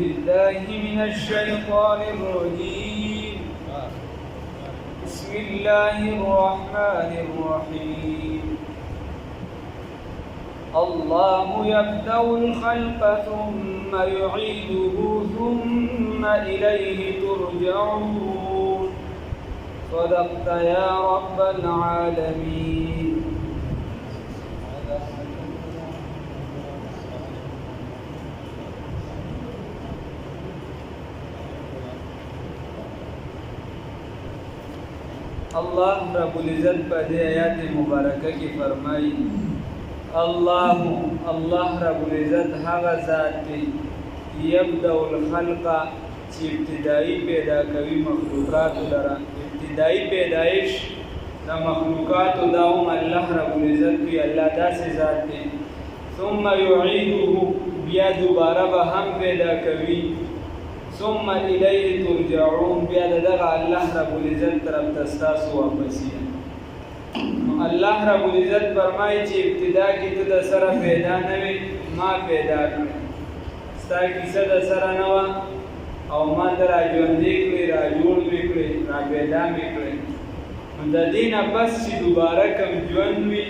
بالله من الشيطان الرجيم بسم الله الرحمن الرحيم الله يبدأ الخلق ثم يعيده ثم إليه ترجعون صدقت يا رب العالمين. اللہ رب العزت پر آیات مبارکہ کی فرمائی اللہ رب العزت هغه ذات دی یبدأ الخلق چې ابتدائی پیدا کوي مخلوقات لرا ابتدائی پیدایش د مخلوقات داوم الله رب العزت دی الله داسې ذات دی ثم يعيده بیا دوباره به هم پیدا کوي ثم الیه ترجعون بیا دغه الله رب العزت طرف تاسو واپس الله رب العزت فرمایي چې ابتدا کې ته د سره پیدا نه وي ما پیدا کړ ستا کیسه د سره نه وه او ما ته را ژوندی کړې را جوړ مې کړې را پیدا مې کړې نو د دې نه پس چې دوباره کوم ژوند وي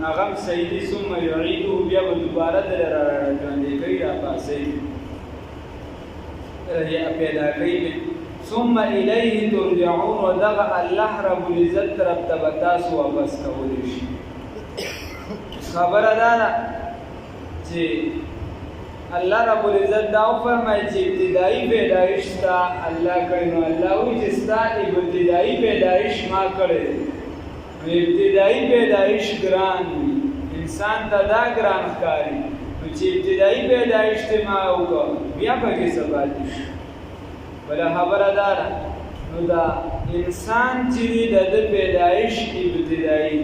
هغه هم صحیح دي ثم یعیده بیا به دوباره در را ژوندی کوي را پاسوي پیدا کوي ثم الیه ترجعون ودغه الله رب العزت طرف ته به تاسو واپس کولی شي خبره دا ده چې الله رب العزت دا فرمایي چې ابتدایي پیدایش ستا الله کړی نو الله وایي چې ستا ابتدایي پیدایش ما کړی نو ابتدایي پیدایش ګران وي انسان ته دا ګران ښکاري نو چې ابتدایي پیدایش ته ما وکړ بیا پکې څه پاتې شي بله خبره دا ده نو دا انسان چې دی د ده پیدایش ابتدایي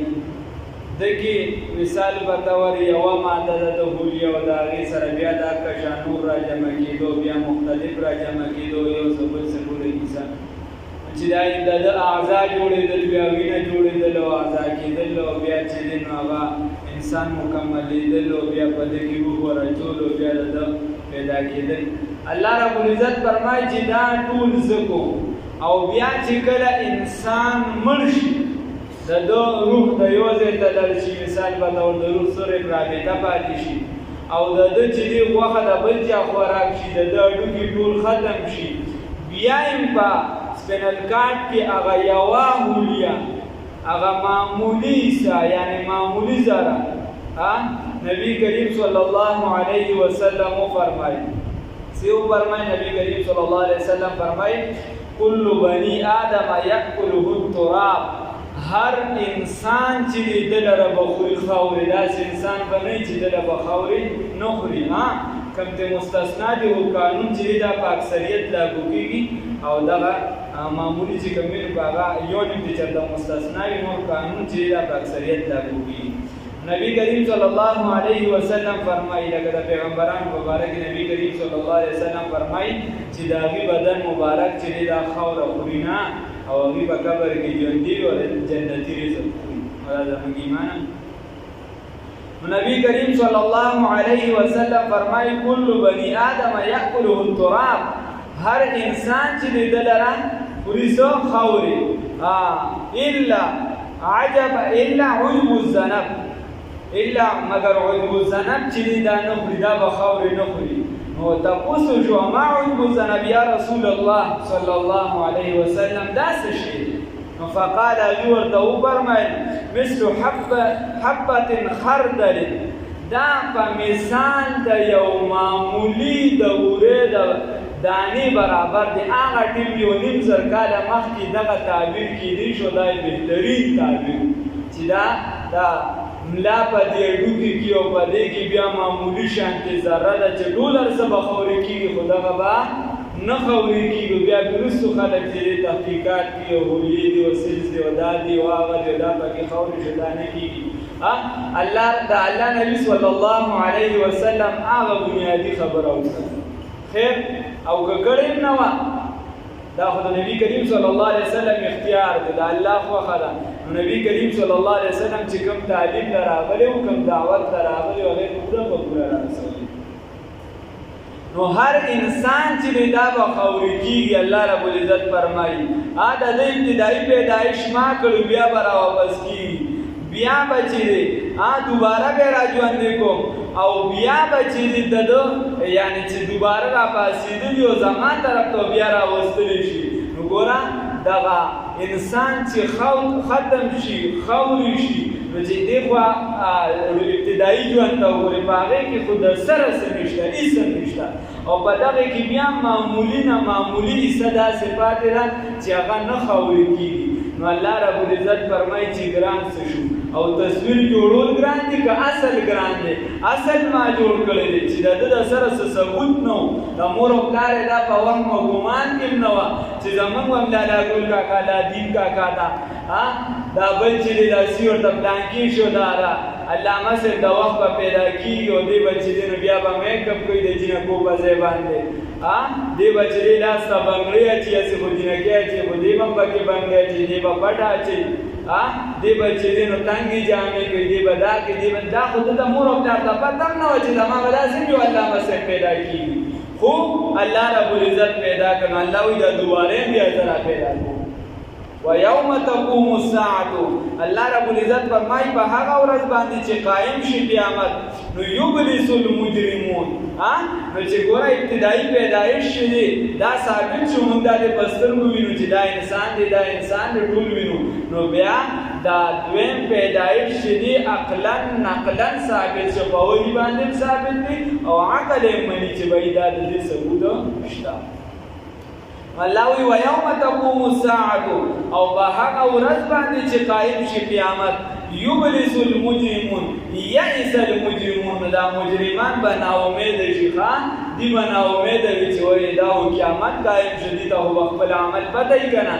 دکې مثال په طور یوه ماده ده د هولیې او د هغې سره بیا دا کشانور را جمع کېدو بیا مختلف را جمع کېدو یو څه بل څه پورې کیسه چې دا د ده اعضا جوړېدل بیا وینه جوړېدل او اعضا کېدل او بیا چې دی نو هغه انسان مکملېدل او بیا په ده کې روح ورچول او بیا د ده پیدا کېدل الله رب العزت فرمایي چې دا ټول زه کوم او بیا چې کله انسان مړ شي د ده روح د یو ځای ته لاړ شي مثال په ډول د روح سره رابطه پاتې شي او د ده چې دی غوښه د بل چا خوراک شي د ده هډوکي ټول ختم شي بیا هم په سپینل کارډ کې هغه یوه هولیه هغه معمولي حصه یعنې معمولي ذره نبی کریم صلی الله علیه وسلم وفرمایي سیو فرمایي نبی کریم صلی الله علیه وسلم فرمایي کل بنی آدم یأکله التراب هر انسان چې د لره به خوري خاورې داسې انسان به نه چې د له به خاورې نه خوري کوم ته مستثنا دي او قانون چې دا په اکثریت لاګو کېږي او دغه معمولي چې کوم وي په هغه یو نیم چې چېرته مستثنا وي نور قانون چې دا په اکثریت لاګو کېږي نبی کریم صلی الله علیه وسلم فرمایي لکه د پیغمبرانو مبارک نبی کریم صلی الله علیه وسلم فرمایي چې د هغې بدن مبارک چې دی دا خاوره خوري نه او هغې په قبر کې ژوندي وي او جنتي رزق خوري او دا زموږ ایمان نبی کریم صلی الله علیه وسلم فرمایي کل بنی آدم یأکله التراب هر انسان چې دی د لره خوري څه خاورې الا عجب الذنب الا مگر عجب الذنب چې دا نه خوري دا به خاورې نه خوري نو تپوس وشو ما عجب الذنب یا رسول الله صلی الله علیه وسلم دا څه شی نو فقال هغې ورته وفرمیل مثل حبة خردل دا په مثال د یو معمولي د وړې د دانې برابر دی هغه ټیم یو نیم زر کاله مخکې دغه تعبیر کېدی شو دا بهترین تعبیر چې دا ملا په دې هډوکي کې او په دې کې بیا معمولي شانتې ذره ده چې ټول هر څه به خاورې کېږي خو دغه به نه خاورې کېږي بیا وروستو خلک چې دې تحقیقات کوي او هولیې دي او سلس دي او دا دي او هغه دي دا پکې خاورې شو دا نه کېږي د الله نبي صلی الله علیه وسلم هغه بنیادي خبره وکړه خیر او که کړې نه وه دا خو د نبی کریم صلی الله علیه وسلم اختیار دی د الله خوښه ده نو نبی کریم صلی الله علیه وسلم چې کوم تعلیم ته راغلی و کوم دعوت ته راغلی و هغې په پوره را رسولی نو هر انسان چې دی دا به خاورې کېږي. الله رب العزت فرمایي د دې ابتدایي پیدایش ما کړو بیا به راواپس کېږي، بیا به چې دی دوباره به راژوندی کوم او بیا به چې دی د ده یعنې چې دوباره راپاڅېدلي او زما طرف ته بیا راوستلی شي. نو ګوره دغه انسان چې ختم شي خاورې شي نو چې دی خو ابتدایي ژوند ته وګورې په هغې کې خو د سره څه نشته، هېڅ نشته او په دغې کې بیا معمولي نه معمولي حصه داسې پاتې ده چې هغه نه خاورې کېږي. نو الله رب العزت فرمایي چې ګران څه شو او تصویر جوړول ګران دي که اصل ګران دی؟ اصل ما جوړ کړی دی چې د ده د سره څه ثبوت نه و، د مور او پلار یې دا په وهم او ګمان کې هم نه وه چې زمونږ هم لالا ګل کاکا دا دین کاکا ته دا بل چې دی داسې ورته پلانکي شو دا علامه صاحب د وخت به پیدا کېږي او دی به چې دی نو بیا به میک اپ کوي د جینکو په ځای باندې دی به چې دی لاس ته بنګړۍ اچي هسې خو جینکۍ اچي خو دی به هم پکې بنګړۍ اچي دی به پټه اچي دی به چې دی نو تنګې جامې کوي دی به دا کوي دی به دا خو ده د مور او پلار ته پته هم نه وه چې زما به داسې یو علامه صاحب پیدا کېږي خو الله رب العزت پیدا کړ. نو الله وایي دا دوباره بیا زه را پیدا کوم. ويوم تقوم الساعة الله رب العزت فرمایي په هغه ورځ باندې چې قائم شي قیامت نو یبلس المجرمون نو چې ګوره ابتدایي پیدایش چې دی دا ثابت شو موږ دا د په سترګو وینو چې دا انسان دی دا انسان دی ټول وینو. نو بیا دا دویم پیدایش چې دی عقلا نقلا ثابت شو په ولي باندې ثابت دی او عقل یې مني چې وایي دا د دې ثبوت شته. الله وی ويوم تقوم الساعة او په هغه ورځ باندې چې قائم شي قیامت یبلس المجرمون یئس المجرمون دا مجرمان به ناامید شي دی به ناامید وي چې وایي دا قیامت قائم شو دي ته خو خپل عمل پته یې که نه.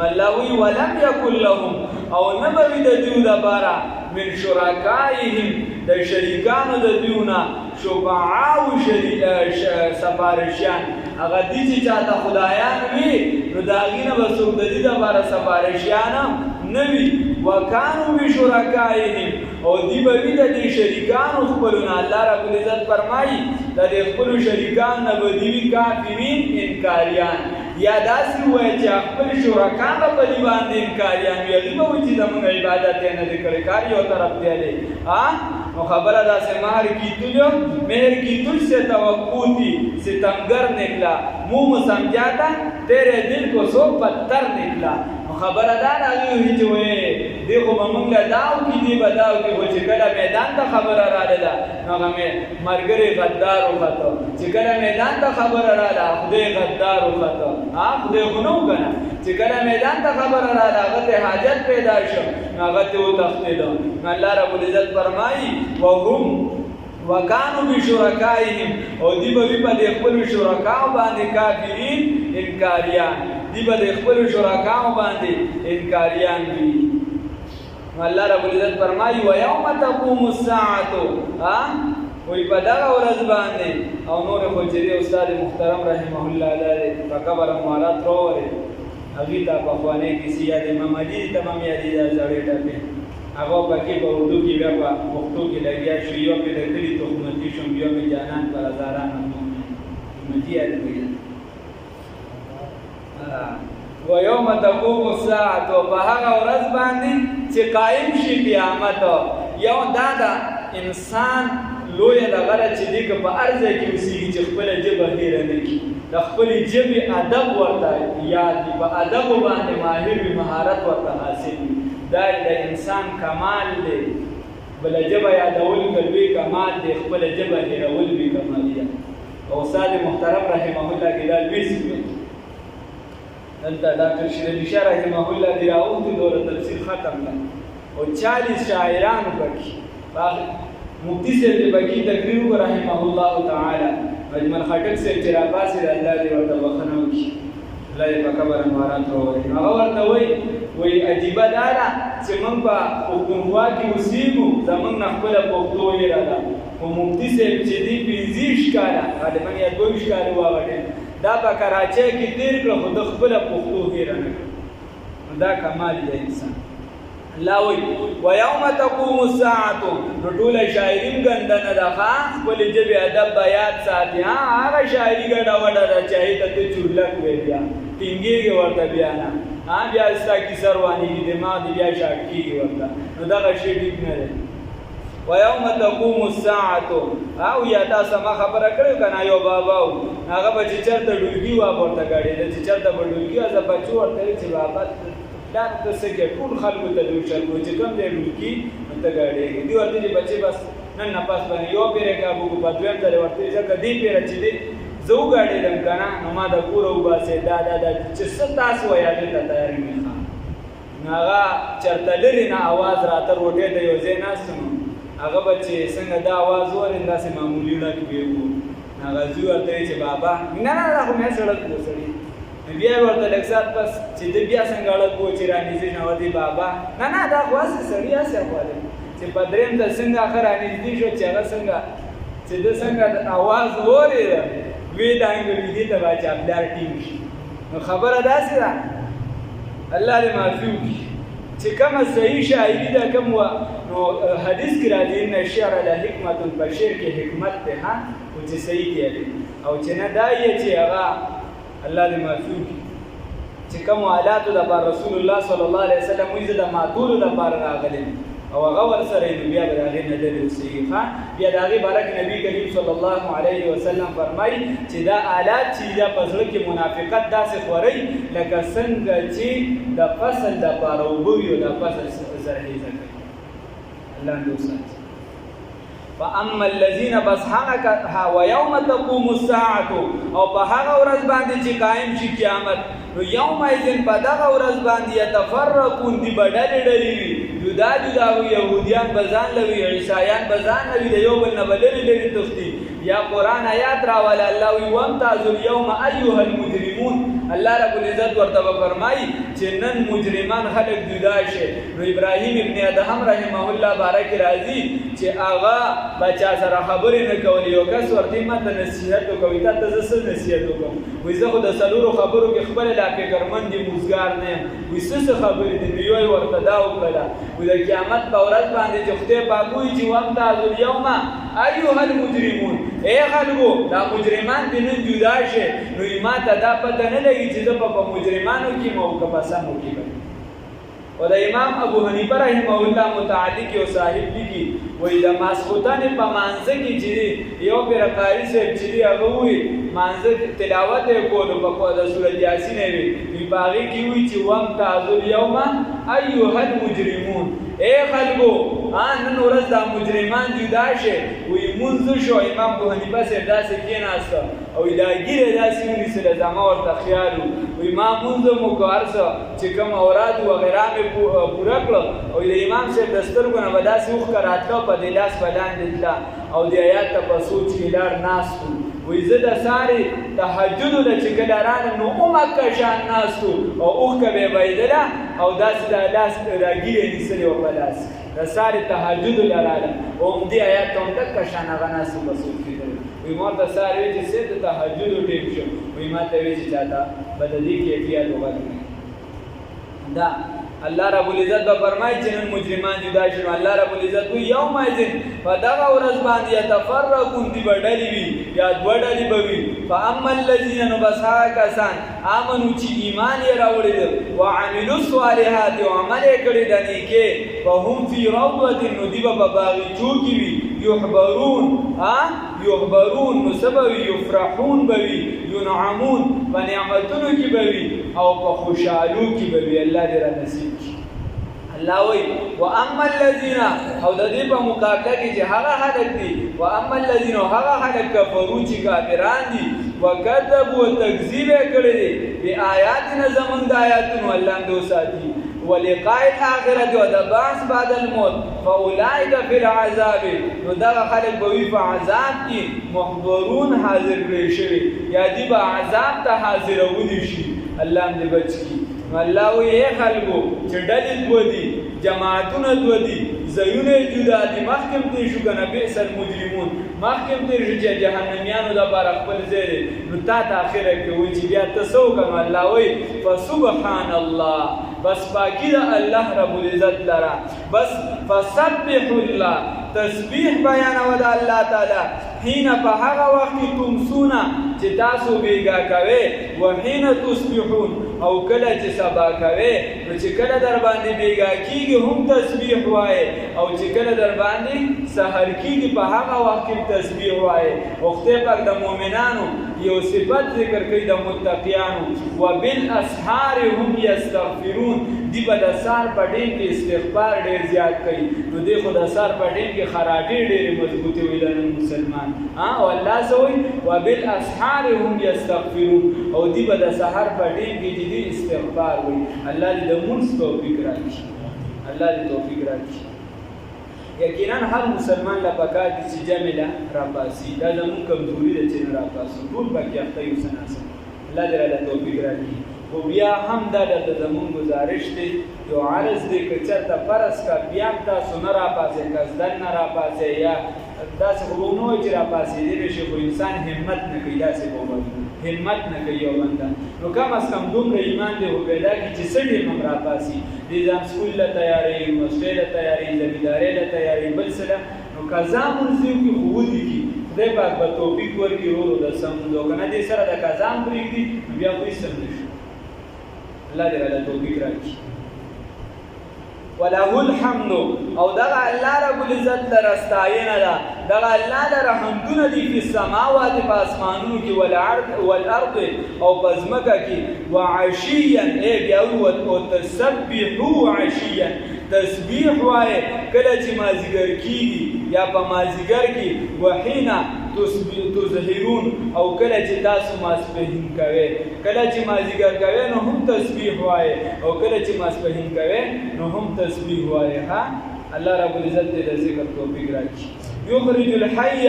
الله وی ولم یکن لهم او نه به وي د دوی دپاره من شرکائهم د شریکانو د دوی نه شفعاء سفارشیان هغه دي چې چاته خدایان وي نو د هغې نه به څوک د دې دپاره سفارشیان نه وي. وکانو بشرکائهم او دی به وي د دې شریکانو خپلو نه. الله رب العزت فرمایي د دې خپلو شریکان نه به دي وي کافرین انکاریان یا داسې ووایي چې خپل شرکا به په دې باندې انکاریان وي هغې به وایي چې زمونږ عبادت یې نه دی کړی کار یو طرف دی دی نو خبره داسې مہر کی تجھ سے توقع تھی ستمگر نکلا منہ سمجھا تھا تیرے دل کو سو پتھر نکلا. نو خبره دا راغلې چې وایي دی خو به موږ له داو کې دی به داو کې خو چې کله میدان ته خبره راغله نو هغه ملګری غدار وخته چې کله میدان ته خبره راغله خدای غدار وخته خدای خو نه و که نه چې کله میدان ته خبره راغله هغه ته حاجت پیدا شو نو هغه ته وتښتېده. نو الله رب العزت فرمایي وهم وکانو بشرکائهم او دی به وي په دې خپلو شرکاو باندې کافرین انکاریان دی به د خپلو شرکاو باندې انکاریان وي. الله رب العزت فرمایي ویوم تقوم الساعة وی په دغه ورځ باندې او نور خو چې دی استاد محترم رحمه الله دی په قبر امارات راوړی هغې ته پخوانۍ کیسې یاد امام علي ته به مې یادېږي دا زړې ټپې هغه پکې په اردو کې بیا په پښتو کې لګیا شو یو پې د کلي تهمتي شوم بیا مې جانان پر هزاران تهمتي یاد کړي. ویوم تقوم الساعة په هغه ورځ باندې چې قایم شي قیامت یو دا ده انسان لویه دغه ده چې دی که په هر ځای کې اوسېږي چې خپله ژبه هېره نه کړي د خپلې ژبې ادب ورته یاد وي په ادبو باندې ماهر وي مهارت ورته حاصل وي دا د انسان کمال دی. بله ژبه یادول که لوی کمال دی خپله ژبه هېرول لوی کمالي او استاد محترم رحمه الله کې دا لوی صفت دلته ډاکټر شیر علي شاه رحمه الله دی راووتو دوره تفسیر ختم کړه او 40 شاعرانو پکې مفتی صاحب دې پکې تقریر وکړ رحمه الله تعالی اجمل خټک صاحب چې راپاسېد الله دې ورته بخښنه وکړي الله دې په قبر امارات راوړي. هغه ورته وایي عجیبه دا ده چې موږ په پښتونخوا کې اوسېږو زموږ نه خپله پښتو هېره ده خو مفتی صاحب چې دی 25 کاله غالبا یا 22 کاله و هغه ټایم دا په کراچۍ کې تېر کړه خو د خپله پښتو هېره نه کړه. نو دا کمال د انسان الله وی ويوم تقوم الساعه نو ټول شاعرین ګندنه ده خپل جبه ادب بیات ساتي هغه شاعري ګډه وډه چاهي ته چورلک وی بیا ټینګي ورته بیا نه بیا استا کی سروانی دماغ بیا شاکی ورته نو دا شی ټیک نه ده ويوم تقوم الساعه او یا تاسو ما خبره کړو کنه یو بابا هغه به چې چرته ډولګي وا ورته غاړي د چې چرته به ډولګي از بچو ورته چې بابا دا څه کې ټول خلکو ته دوی شلو چې کوم دی ډولګي ته غاړي دی ورته چې بچي بس نن نه پاس باندې یو پیره کا بو په دویم ځای ورته چې کدی پیره چې دی زو غاړي دم کنه نو ما د کور او باسه دا چې ست تاسو یا دې ته تیار نه هغه چرته لري نه आवाज راته روټه ته یو ځای ناسم هغه بچي څنګه دا आवाज ورنده سي معمولی نه کیږي هغه زو ورته چې بابا نه دا خو مې سره کوسړي بیا ورته لکسات پس چې دې بیا څنګه اړه کو چې رانی سي نو دی بابا نه دا خو سړی اسه واله چې پدریم ته څنګه اخر رانی دي شو چې هغه څنګه چې د څنګه आवाज وره وی دا انګلیسي دې ته واچ خپل ټیم شي نو خبره داسې ده الله دې معفو کړي چې کومه صحیح شاعري ده کوم نو حدیث کې راځي ان الشعر له حکمت البشر کې حکمت ده ها او چې صحیح دی او چې نه دایې چې هغه الله دې معفو کړي چې کوم حالات د رسول الله صلی الله علیه وسلم ویزه د ماتول د بار راغلي او هغه ور سره بیا به هغه نه لري صحیحه بیا دغه بارک نبی کریم صلی الله علیه وسلم فرمایي چې دا آلات چې دا پزړه کې منافقت داسې خوري لکه څنګه چې د فصل د پاروبو یو د فصل زرهي زکه الله دوست فاما الذين بصحقها ويوم تقوم الساعه او په هغه ورځ باندې چې قائم شي قیامت نو یوم اذن په دغه ورځ باندې يتفرقون دی بدل ډلې جدا جدا يهوديان بزان لوي عیسایان بزان لوي د یو بل نه بدل لري تختی یا قران آیات را ول الله وي وامتاز اليوم ايها المجرمون الله رب العزت ورته فرمایي چې نن مجرمان خلق جدا شي نو ابراهيم ابن ادهم رحمه الله بارک راضي چې اغا بچا سره خبرې نه کولې او کس ورته ماته نصیحت کوي ته څه نصیحت وکم وې زه خو د سلورو خبرو کې خپل لا فکرمند موزګار نه وې څه خبرې دي یو ورته دا وکړه وې د قیامت په ورځ باندې چې خدای پاکوي چې وامتاز اليوم ايها المجرمون اے خلکو دا مجرمان دې نن جدا شي نو ما ته دا پته نه لګي چې په مجرمانو کې موقع پسمو کې او د امام ابو حنیفه رحمه الله متعلق یو صاحب لیکي وې د ماسختن په مانځ کې چې یو پیر قاری صاحب چې هغه وې مانځ تلاوت کولو په د سورۃ یاسین وی باغی کې وی چې وام تعذل یوم ایها المجرمون اے خلکو نن ورځ د مجرمان جدا شي وې منځ شو امام ابو حنیفه صاحب داسې کېناست او دا ګیره داسې ونیسله زما ورته خیال وې ما منځ مو کارسه چې کوم اوراد و غیره مې پوره کړ او د امام صاحب دسترګو نه وداسې وخ کراتله په دلاس بدان دتلا او د آیات په سوچ کې لار ناس وې زه د ساري تهجد د چګلاران نو اومکه شان ناسو او اوخه به بيدله او داسې د لاس راګیره نیسلې او پلاس د ساري تهجد لراله او دې آیات هم تک شان غناسو په سوچ کې وې مور د ساري چې څه د تهجد ټیپ شو وې ماته وی چې چاته بددي کیفیت وغوښتل دا الله رب العزت به فرمایي چې نن مجرمان جدا شي الله رب العزت وي یوم اذن فدغه ورځ باندې يتفرقون دی بدلی وي یا دوړلی بوي فاما الذين نبصاکسان امنو چې ایمان یې راوړل او عملوا الصالحات او عمل کړي د نیکه فهم فی روضه ندیب باغچو کی وي يحبرون يحبرون نسبوي يفرحون بوي ينعمون فنعمتونو کی بوي او په خوشالو کی بوي الله دې را نصیب الله وی واما الذين او د دې په مقابله کې چې هغه حالت دي واما الذين هغه حالت کفرو چې کافران دي وکذبوا تکذیب کړي دي بیااتنا زمون د آیاتونو الله دې ساتي ولقاء الاخره او د بعث بعد الموت فاولئک فی العذاب نو دا خلک به وي په عذاب کې محضرون حاضر کړي شي یا دې په عذاب ته حاضرونه شي الله دې بچ کی الله وی خلکو چې ډلې دوی جماعتونه دوی زيونه جدا دي محکم دي شو کنه بئس المجرمون محکم دي چې جهنميانو د بار خپل زیره نو تا ته اخره کې وی چې بیا تاسو کنه الله وی فسبحان الله بس پاکی دا الله رب العزت لرا بس فسبح الله تسبیح بیانو دا الله تعالی حین په هغه وخت تمسون چې تاسو بیګا کوي و حین تصبحون او کله چې سبا کوي نو چې کله در باندې بیګا کیږي هم تسبیح وایي او چې کله در باندې سحر کیږي په هغه وخت کې تسبیح وایي وخت پاک د مؤمنانو یو صفت ذکر کوي د متقیانو وبالاسحار هم یستغفرون دی په د سار په ډین کې استغفار ډیر زیات کوي نو دی خو د سار په ډین کې خراټې ډېرې مضبوطې وي د مسلمان او الله سوی وبالاسحار هم یستغفرون او دی په د سحر په ډین کې چې دی استغفار وي الله دې د مونږ توفیق راکړي الله دې توفیق راکړي یقینا هر مسلمان لا پکار دي چې جامله راپاسي دا زموږ کمزوري ده چې نه راپاسو ټول پکې اخته یو سناسه الله دې را توفیق راکړي خو بیا هم دا د زمون گزارش دی یو عرض دی که چېرته فرض کا بیا هم تاسو نه راپاسئ قصدن نه راپاسئ یا داسې خو به نه وایي چې راپاسېدلی شي خو انسان همت نه کوي داسې به همت نه کوي یو بنده نو کم از کم دومره ایمان دی خو پیدا کړي چې څه ډېر هم راپاسي دې ځان سکول له تیارې مسلې له تیارې زمیندارۍ له تیارې بل څه له نو قضا مونځ دې وکړي خو ولیکي خدای پاک به توفیق ورکړي ورو د سمونځ او که نه دې سره د قضا هم پرېږدي نو بیا خو هېڅ هم نه شي الله دې راله توفیق راکړي وله الحمد او دغه الله رب العزت لره ستاینه ده دغه الله لره حمدونه دي په السماوات په اسمانونو کې والارض او په ځمکه کې وعشیا ای بیا او تسبحوا عشیا تسبیح وایي کله چې مازدیګر کېږي یا په مازدیګر کې وحینا تظهرون او کله چې تاسو ماسپهین کوئ کله چې مازدیګر کوئ نو هم تسبیح وایي او کله چې ماسپهین کوئ نو هم تسبیح وایي ها الله رب العزت دې د ذکر توفیق راکړي یخرج الحی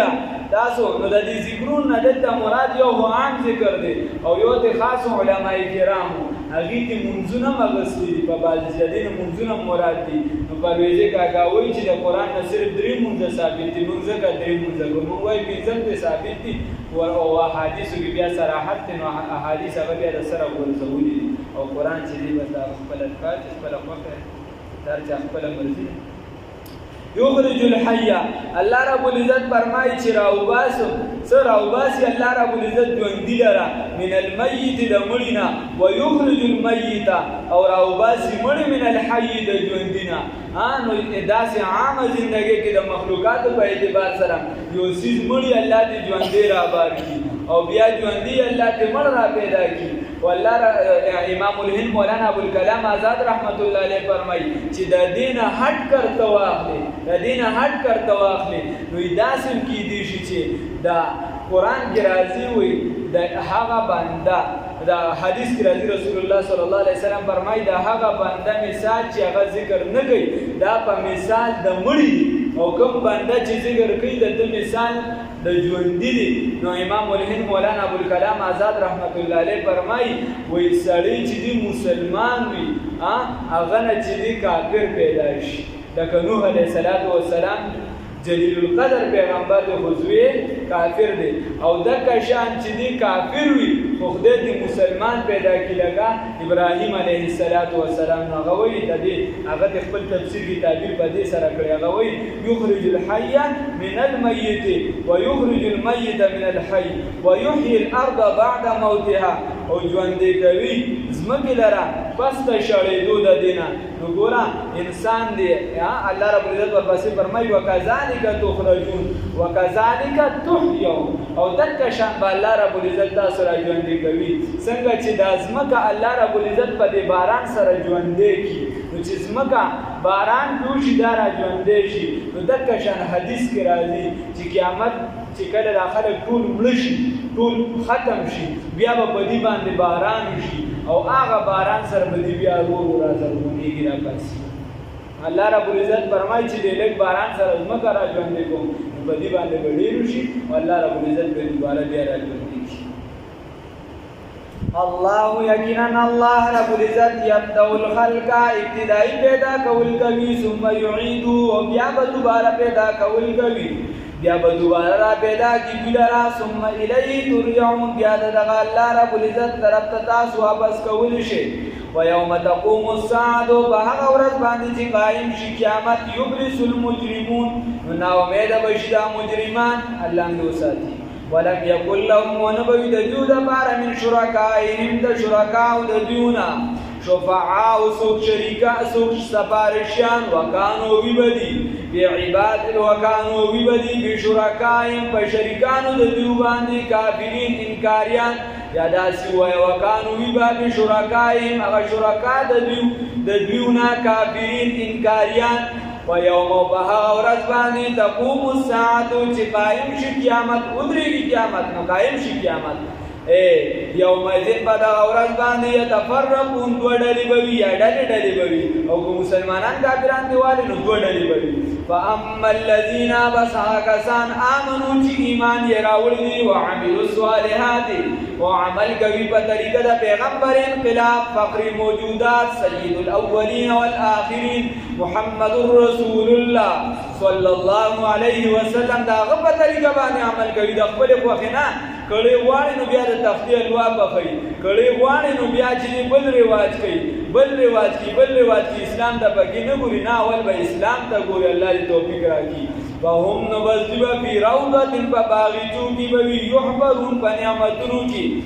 تاسو نو د دې ذکرون نه دلته مراد یو عام ذکر دی او یو د خاص علماء کرامو هغې کې منځونه مغستي دي په بعضې ځایونو منځونه مراد دي نو پرویزې کاکا وایي چې د قرآن نه صرف درې منځه ثابت دي نو ځکه درې منځه که موږ وایو پنځه پرې ثابت دي او احادیثو کې بیا صراحت دی نو احادیث هغه بیا د سره غورځولي دي او قرآن چې دی بس د خپله کار چې خپله خوښه دا چې خپله مرضي ده یخرج الحی الله رب العزت فرمایي چې راوباسم څه راوباسي الله رب العزت ژوندي لره من المیت د مړي نه ویخرج المیت او راوباسي مړي من الحی د ژوندي نه نو داسې عامه زندګۍ کې د مخلوقاتو په اعتبار سره یو څیز مړي الله دې ژوندی رابار کړي او بیا ژوندي الله دې مړ را پیدا کړي والله امام الهند مولانا ابوالکلام آزاد رحمت الله علیه فرمایي چې د دین هټ کرته واخلي د دین هټ کرته واخلي نو داسې هم کیدی شي چې دا قرآن کې راځي وي د هغه بنده دا حدیث کې راځي رسول الله صلی الله علیه وسلم فرمایي دا هغه بنده مثال چې هغه ذکر نه کوي دا په مثال د مړي او کوم بنده چې ذکر کوي د مثال د ژوندي دي نو امام الهند مولانا ابوالکلام آزاد رحمت الله علیه فرمایي وایي سړی چې دی مسلمان وي هغه نه چې دی کافر پیدا شي لکه نوح علیه السلام جلیل القدر پیغمبر د خضوی کافر دی او دغه شان چې دی کافر وي خو خدای دې مسلمان پیدا کړي لکه ابراهیم علیه السلام نو هغه وایي د دې هغه د خپل تفسیر کې تعبیر په دې سره کړی هغه وایي یخرج الحی من المیت ویخرج المیت من الحی ویحیی الارض بعد موتها او ژوندی کوي ځمکې لره پس د شړېدو د دې نه نو ګوره انسان دی الله رب العزت ورپسې فرمایي وکذلک تخرجون وکذلک تحیون او دغه شان به الله رب العزت تاسو را ژوندی کوي څنګه چې د ځمکه الله رب العزت په دې باران سره ژوندی کړي نو چې ځمکه باران وشي دا را ژوندی شي نو دغه شان حدیث کې راځي چې قیامت چې کله دا خلک ټول مړه شي ټول ختم شي بیا به په دې باندې باران وشي او هغه باران سره به دې بیا ورو راځرغونېږي راپاسي الله رب العزت فرمایي چې دې لږ باران سره ځمکه را ژوندی کوم نو په دې باندې به ډېر وشي او الله رب العزت به دوباره بیا را ژوندی شي الله یقینا الله رب العزت یبدأ الخلق ابتدائی پیدا کول کوي ثم یعیدو او بیا به دوباره پیدا کول کوي بیا به دوباره را پیدا کی دوی لرا ثم الیه ترجعون بیا دغه الله رب العزت طرف ته تاسو واپس کول شي ويوم تقوم الساعه بهغه ورځ باندې چې قائم شي قیامت یبرس المجرمون نو امید بشي دا مجرمان الله نو ساتي ولم يكن لهم ونبوي دجود بار من شركائهم د شركاء دجونا شفعاء سوق شريكا سوق سفارشان وكانوا ببدي بعباد وكانوا ببدي بشركائهم فشركان دجوبان كافرين انكاريان یا داسی وكانوا ببدي بشركائهم اغا شركاء دجونا كافرين انكاريان ويوم بها ورزباني تقوم الساعة چې قائم شي قیامت ودرېږي قیامت نو قائم شي قیامت یوم ذن په دغه ورځ باندې یتفرقون دوه ډلې به وي یا ډلې به وي او که مسلمانان کافران دیوالې نو دوه ډلې به وي فاما الذین بس هغه کسان آمنوا چې ایمان یې راوړی دي وعملوا الصالحات وعمل کوي په طریقه د پیغمبر انقلاب فقر موجودات سید الاولین والآخرین محمد رسول الله صلی الله علیه وسلم دا هغه په طریقه باندې عمل کوي د خپل خوښې نه کړي غواړي نو بیا د تختې الوا بخوي کړي غواړي نو بیا چې بل رواج کوي اسلام ته پکې نه ګوري نه اول به اسلام ته ګوري الله دې توفیق راکړي وهم نبذب فی روضة فباغتو کی بوی یحبرون پنعمتنو کی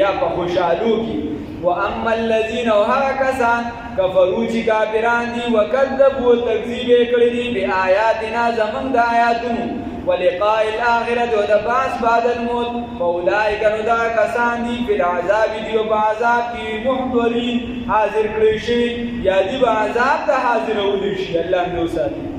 یا پا خوشحالو کی واما الذین وها کسان کفرو چی کافران دی وکذبوا تکذیب کردی بی آیاتنا زمن دا آیاتنو ولقاء الاخرة ودباس بعد الموت فاولئک ندا کسان دی فی العذاب دی و بعذاب کی محضرین حاضر کرشی یا دی بعذاب تا حاضر اولشی اللہ نو ساتی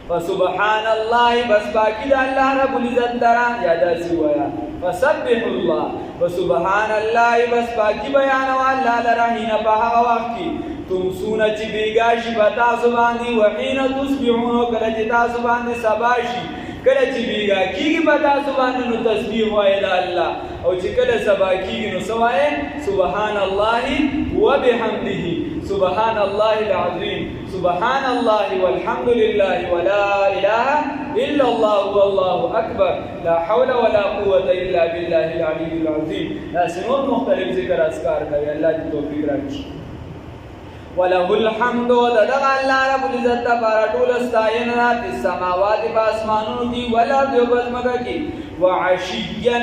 فسبحان الله بس باقی دا اللہ رب العزت دران یادا سوایا فسبح الله فسبحان الله بس باقی بیانو اللہ لرحین پاہا وقتی تمسون چی بیگاشی بتا سباندی وحین تصبحونو کلچتا سباندی سباشی کله چې بیگا کیږي پتا سبحان نو تسبیح وای د الله او چې کله سبا کیږي نو سوای سبحان الله وبحمده سبحان الله العظیم سبحان الله والحمد لله ولا اله الا الله والله اکبر لا حول ولا قوه الا بالله العلی العظیم دا سنور مختلف ذکر اذکار کوي الله دې توفیق راکړي وله الحمد دغه الله رب العزت لپاره ټول ستاینه په سماوات په اسمانونو کې ولا د بزمګه کې وعشيا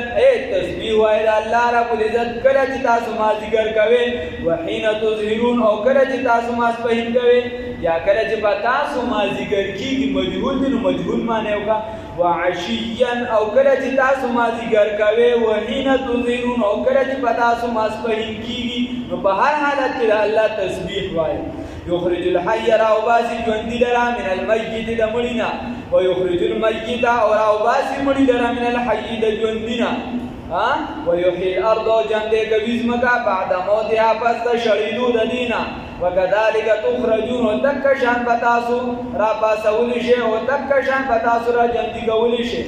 تسبیح وای الله رب العزت کله چې تاسو ما ذکر کوي وحين تظهرون او کله چې تاسو ما سپهین کوي یا کله چې تاسو ما ذکر کیږي مجهول دي نو مجهول معنی وکا وعشيا او کله چې تاسو ما ذکر کوي وحين تظهرون او کله چې تاسو ما سپهین کیږي نو په هر حالت کې الله تسبیح وای یخرج الحي راوباسي ژوندي لرا من الميت د مړینا او یخرج الميت او راوباسي مړی لرا من الحي د ژوندینا و یحیی الارض جنده کوي زمکا بعد موتها پس شړیدو د دینا وکذالک تخرجون تک شان پتاسو را پاسول شی او تک شان پتاسو را جندي کول شي